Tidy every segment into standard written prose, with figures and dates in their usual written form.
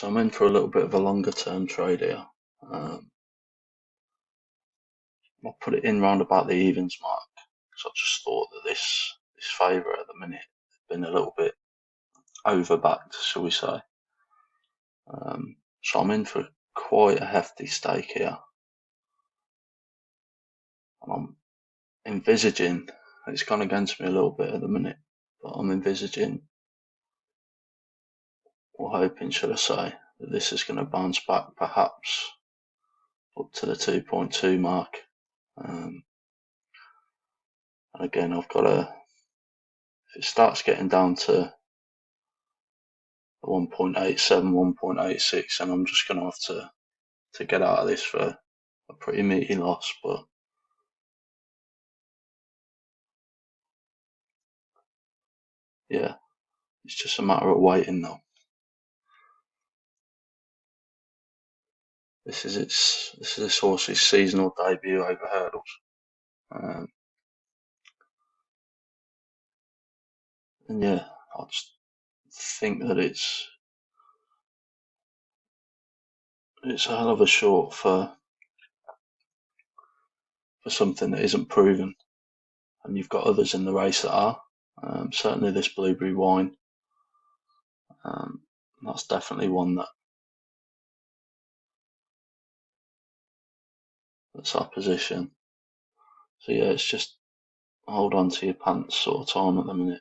So I'm in for a little bit of a longer term trade here. I'll put it in round about the evens mark. So I just thought that this favourite at the minute has been a little bit overbacked, shall we say. So I'm in for quite a hefty stake here. And I'm envisaging, it's gone against me a little bit at the minute, but I'm envisaging, or hoping, should I say, that this is going to bounce back perhaps up to the 2.2 mark. And again, I've got to, if it starts getting down to 1.87, 1.86, and I'm just going to have to get out of this for a pretty meaty loss. But yeah, it's just a matter of waiting now. This is this horse's seasonal debut over hurdles. And yeah, I just think that it's a hell of a short for something that isn't proven. And you've got others in the race that are. Certainly this blueberry wine. That's definitely one that's our position. So yeah, it's just hold on to your pants sort of time at the minute.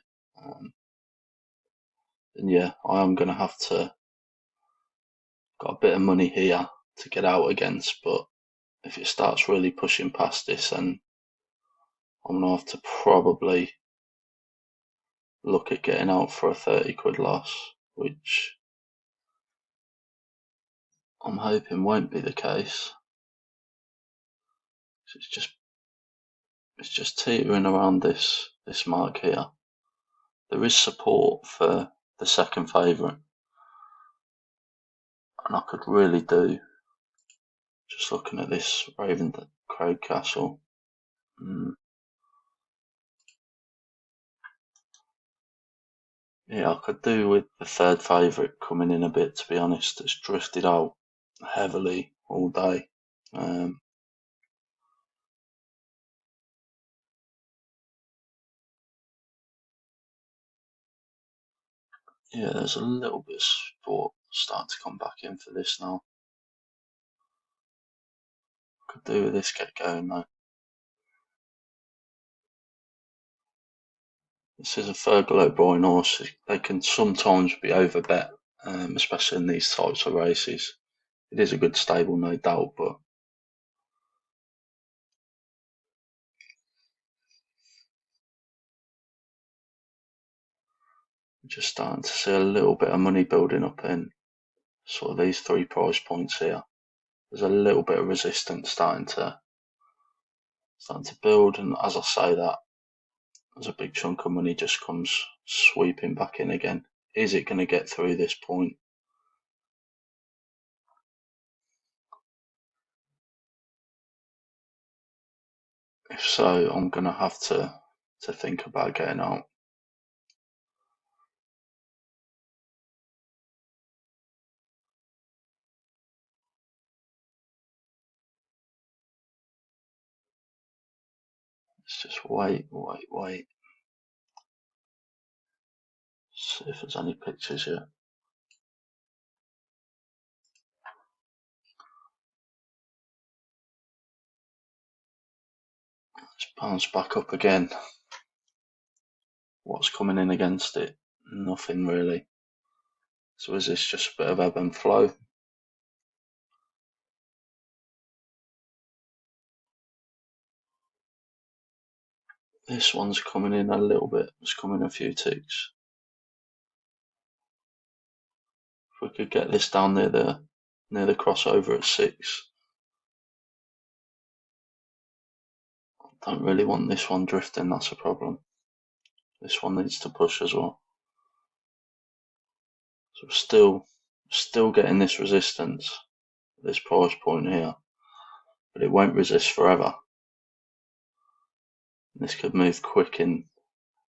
And yeah, I am going to have to, got a bit of money here to get out against, but if it starts really pushing past this, then I'm going to have to probably look at getting out for a 30 quid loss, which I'm hoping won't be the case. It's just teetering around this mark here. There is support for the second favourite, and I could really do, just looking at this Raven Craig Castle. Yeah, I could do with the third favourite coming in a bit, to be honest. It's drifted out heavily all day. Yeah, there's a little bit of sport starting to come back in for this now. Could do with this get going though. This is a Fergal O'Brien horse. They can sometimes be overbet, especially in these types of races. It is a good stable, no doubt, but I'm just starting to see a little bit of money building up in sort of these 3 price points here. There's a little bit of resistance starting to build, and as I say that, there's a big chunk of money just comes sweeping back in again. Is it going to get through this point? If so, I'm going to have to think about getting out. Let's just wait. See if there's any pictures yet. Let's bounce back up again. What's coming in against it? Nothing really. So is this just a bit of ebb and flow? This one's coming in a little bit. It's coming a few ticks. If we could get this down near the crossover at 6. Don't really want this one drifting, that's a problem. This one needs to push as well. So we're still getting this resistance at this price point here, but it won't resist forever. This could move quick in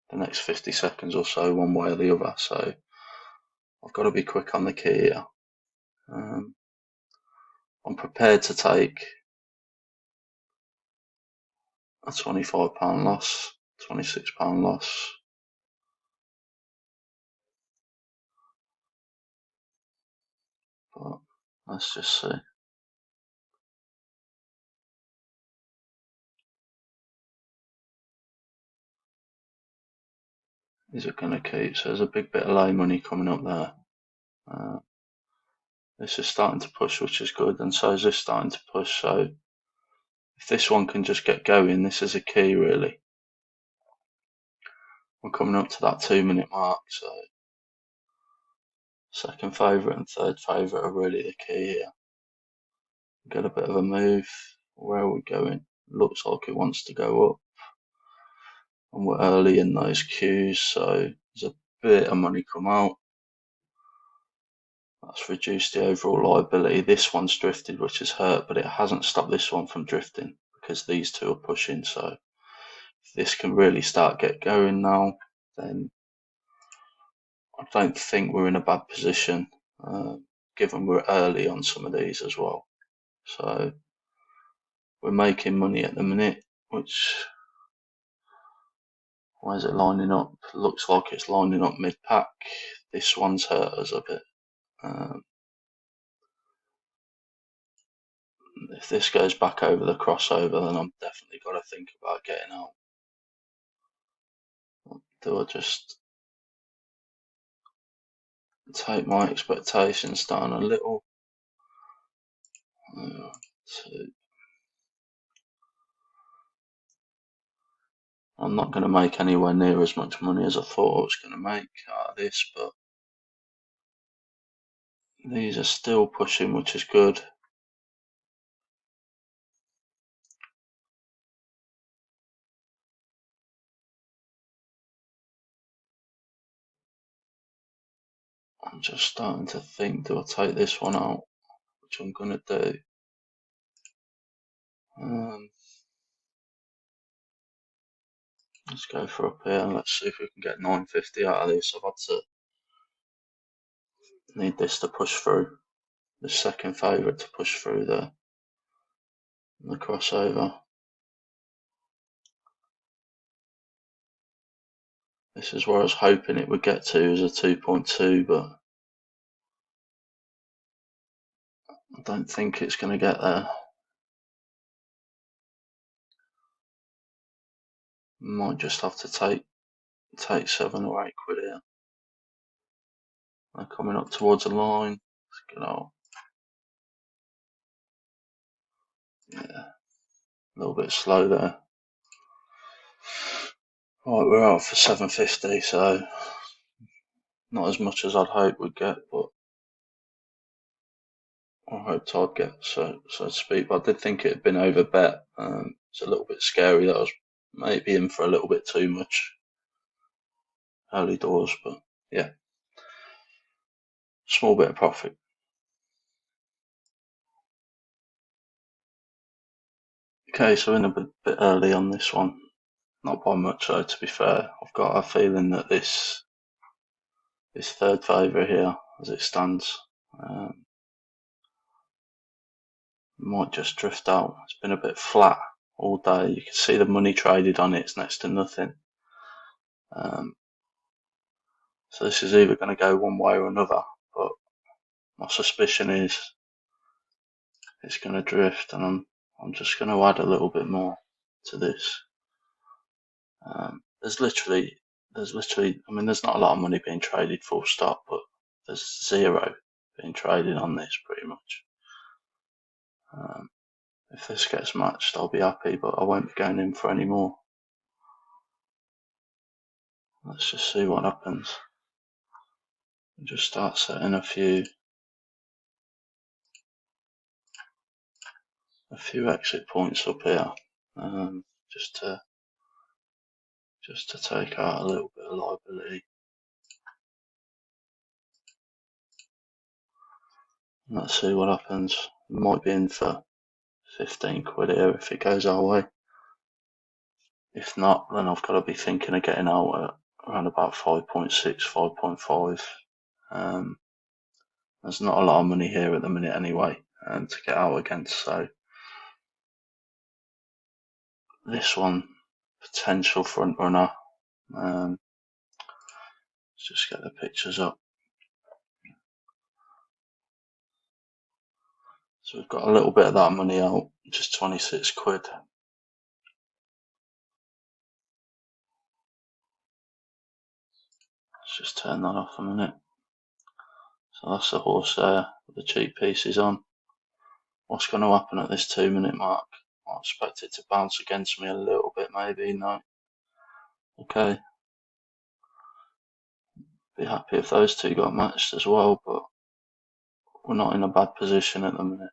the next 50 seconds or so, one way or the other. So I've got to be quick on the key here. I'm prepared to take a £25 loss, £26 loss. But let's just see. Is it going to keep? So there's a big bit of lay money coming up there. This is starting to push, which is good, and so is this starting to push. So if this one can just get going, this is a key really. We're coming up to that 2 minute mark, so second favourite and third favourite are really the key here. Get a bit of a move. Where are we going? Looks like it wants to go up, and we're early in those queues, so there's a bit of money come out. That's reduced the overall liability. This one's drifted, which has hurt, but it hasn't stopped this one from drifting because these two are pushing. So if this can really start get going now, then I don't think we're in a bad position, given we're early on some of these as well. So we're making money at the minute, which, why is it lining up? Looks like it's lining up mid-pack. This one's hurt us a bit. If this goes back over the crossover, then I'm definitely got to think about getting out. Do I just take my expectations down a little? I'm not going to make anywhere near as much money as I thought I was going to make out of this, but these are still pushing, which is good. I'm just starting to think, do I take this one out? Which I'm going to do. Let's go for up here and let's see if we can get 950 out of this. I've had to need this to push through. The second favourite to push through the crossover. This is where I was hoping it would get to as a 2.2, but I don't think it's going to get there. Might just have to take 7 or 8 quid here. They're coming up towards a line. Let's get out. Yeah, a little bit slow there. Right, we're out for 750, so not as much as I'd hope we'd get, but I hoped I'd get, so to speak. But I did think it had been over bet. It's a little bit scary that I was maybe in for a little bit too much early doors, but yeah, small bit of profit. Okay, so in a bit early on this one. Not by much though, to be fair. I've got a feeling that this third favourite here, as it stands, might just drift out. It's been a bit flat all day. You can see the money traded on it. It's next to nothing. So this is either going to go one way or another. But my suspicion is it's going to drift, and I'm just going to add a little bit more to this. There's literally, I mean, there's not a lot of money being traded full stop, but there's zero being traded on this pretty much. If this gets matched, I'll be happy, but I won't be going in for any more. Let's just see what happens. Just start setting a few exit points up here, just to take out a little bit of liability. Let's see what happens. Might be in for 15 quid here if it goes our way. If not, then I've got to be thinking of getting out at around about 5.6, 5.5. There's not a lot of money here at the minute anyway, to get out against. So this one, potential front runner. Let's just get the pictures up. So we've got a little bit of that money out, just 26 quid. Let's just turn that off a minute. So that's the horse there, with the cheap pieces on. What's going to happen at this 2-minute mark? I expect it to bounce against me a little bit, maybe. No. Okay. Be happy if those two got matched as well, but we're not in a bad position at the minute.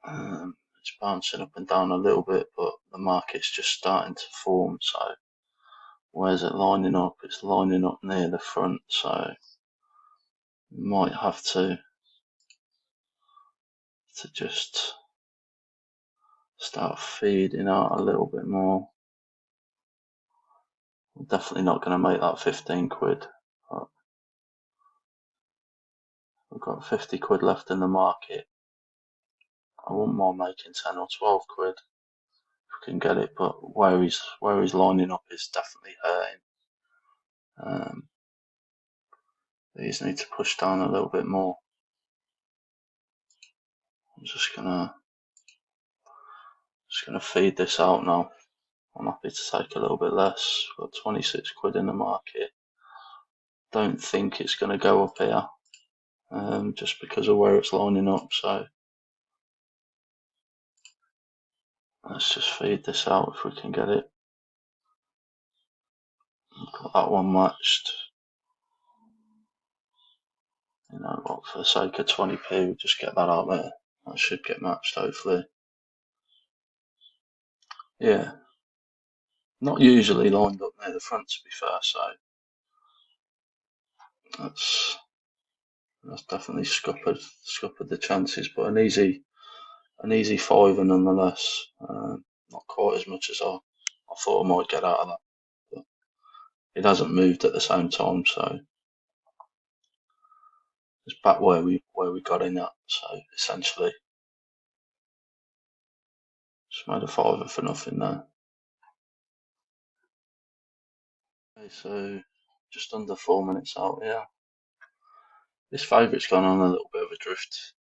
It's bouncing up and down a little bit, but the market's just starting to form. So where's it lining up? It's lining up near the front, so we might have to just start feeding out a little bit more. I'm definitely not going to make that 15 quid. But we've got 50 quid left in the market. I wouldn't mind making 10 or 12 quid if we can get it, but where he's lining up is definitely hurting. These need to push down a little bit more. I'm just gonna feed this out now. I'm happy to take a little bit less. Got 26 quid in the market. Don't think it's going to go up here, just because of where it's lining up. So let's just feed this out if we can get it. Got that one matched. You know what? For the sake of 20p, we'll just get that out there. That should get matched, hopefully. Yeah. Not usually lined up near the front, to be fair. So that's definitely scuppered the chances, but an easy fiver nonetheless. Not quite as much as I thought I might get out of that, but it hasn't moved at the same time, so it's back where we got in at. So essentially, just made a fiver for nothing there. Okay, so just under 4 minutes out. Yeah, this favourite's gone on a little bit of a drift.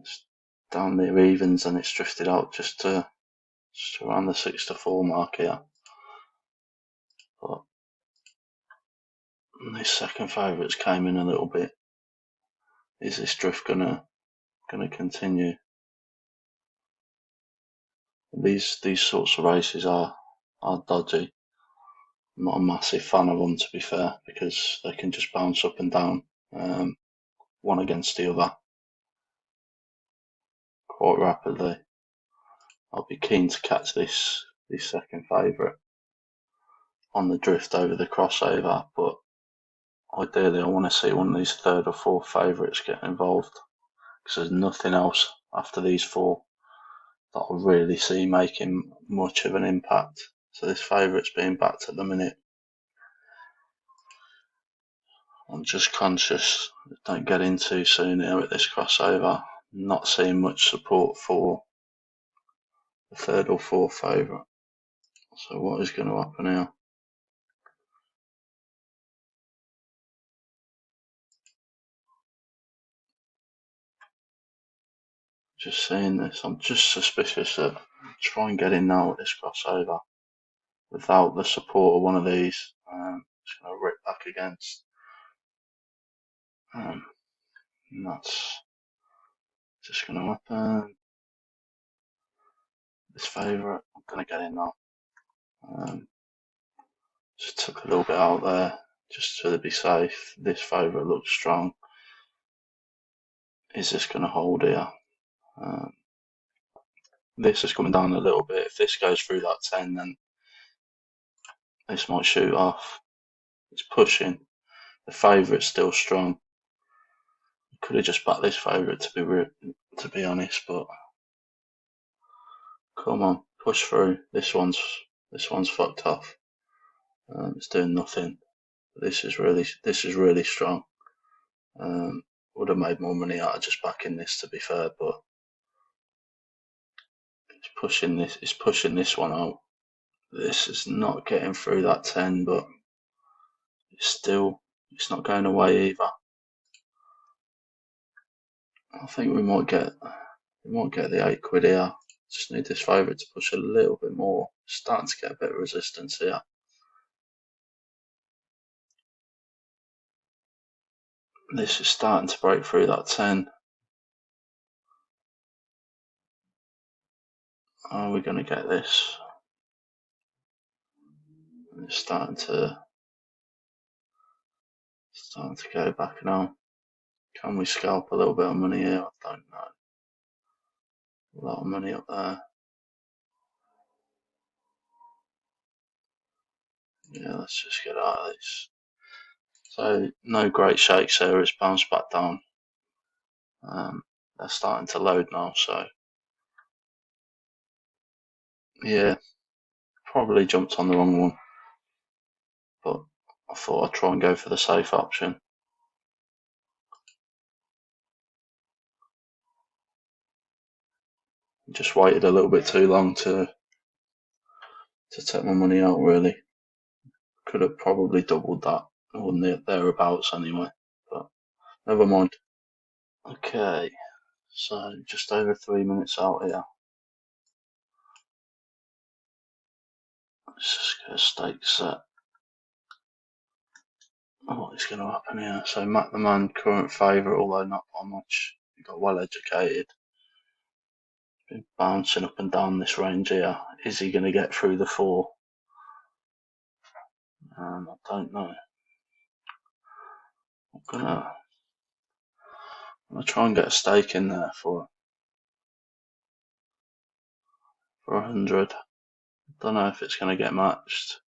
It's down near evens and it's drifted out just around the 6-4 mark here. But this second favourite's came in a little bit. Is this drift gonna continue? These sorts of races are dodgy. I'm not a massive fan of them, to be fair, because they can just bounce up and down, one against the other, quite rapidly. I'll be keen to catch this second favourite on the drift over the crossover, but ideally I want to see one of these third or fourth favourites get involved, because there's nothing else after these four that I really see making much of an impact. So this favourite's being backed at the minute. I'm just conscious, don't get in too soon here at this crossover. Not seeing much support for the third or fourth favourite. So what is going to happen here? Just seeing this, I'm just suspicious that try and get in now at this crossover without the support of one of these. It's going to rip back against. And that's just going to happen. This favourite, I'm going to get in now. Just took a little bit out there just to be safe. This favourite looks strong. Is this going to hold here? This is coming down a little bit. If this goes through that 10, then this might shoot off. It's pushing. The favourite's still strong. Could have just backed this favourite to be honest, but come on, push through. This one's fucked off. It's doing nothing. This is really strong. Would have made more money out of just backing this, to be fair, but it's pushing this one out. This is not getting through that 10, but it's not going away either. I think we might get the 8 quid here. Just need this favourite to push a little bit more. Starting to get a bit of resistance here. This is starting to break through that 10. Are we going to get this? It's starting to go back now. Can we scalp a little bit of money here? I don't know. A lot of money up there. Yeah, let's just get out of this. So no great shakes there. It's bounced back down. They're starting to load now. So yeah, probably jumped on the wrong one, but I thought I'd try and go for the safe option. Just waited a little bit too long to take my money out, really. Could have probably doubled that, or thereabouts anyway, but never mind. Okay, so just over 3 minutes out here. Let's just get a stake set. What is going to happen here? So Matt the Man, current favourite, although not by much. He got well educated. Been bouncing up and down this range here. Is he going to get through the 4? I don't know. I'm gonna try and get a stake in there for 100. Don't know if it's going to get matched.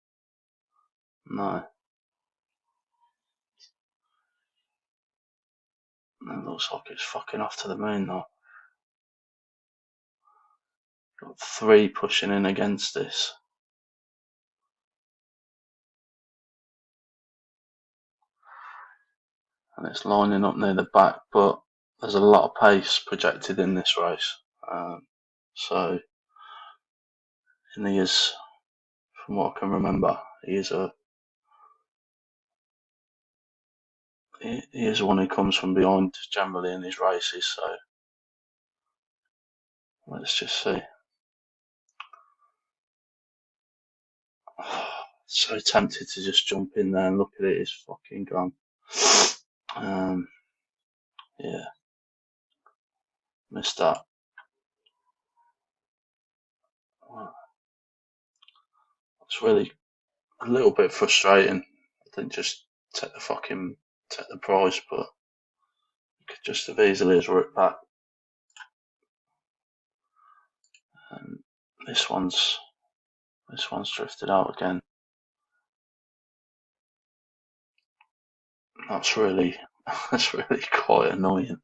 No. It looks like it's fucking off to the moon though. Got 3 pushing in against this. And it's lining up near the back, but there's a lot of pace projected in this race. So, and he is, from what I can remember, he is one who comes from behind generally in his races. So let's just see. So tempted to just jump in there and look at it. It's fucking gone. Yeah, missed that. It's really a little bit frustrating. I didn't just take the prize, but you could just have easily as ripped back. And this one's drifted out again. That's really quite annoying.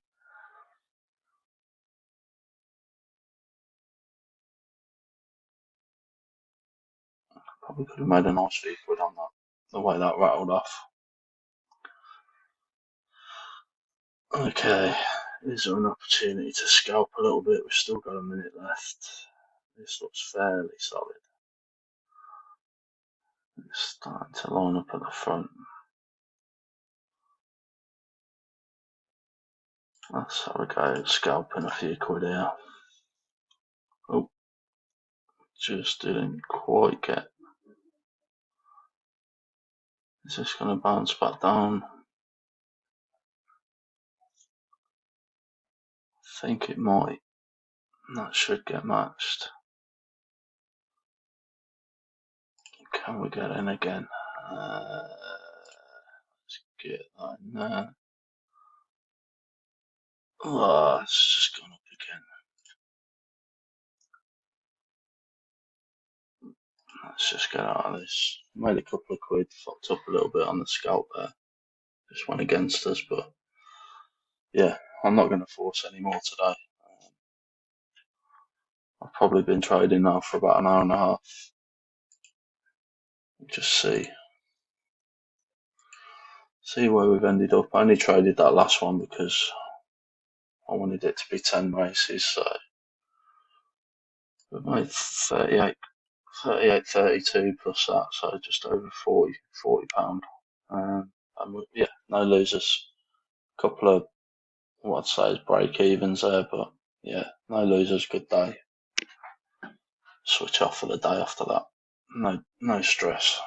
Probably could have made a nice few quid on that, the way that rattled off. Okay, is there an opportunity to scalp a little bit? We've still got a minute left. This looks fairly solid. It's starting to line up at the front. Let's have a go at scalping a few quid here. Oh, just didn't quite get. Is this going to bounce back down? I think it might. That should get matched. Can we get in again? Let's get that in there. Oh, it's just gone up again. Let's just get out of this. Made a couple of quid, fucked up a little bit on the scalp there. Just went against us, but yeah, I'm not going to force any more today. I've probably been trading now for about an hour and a half. Just see. see where we've ended up. I only traded that last one because I wanted it to be 10 races. So we've made 38.32 plus that, so just over 40 pound. And yeah, no losers. Couple of what I'd say is break evens there, but yeah, no losers. Good day. Switch off for the day after that. No stress.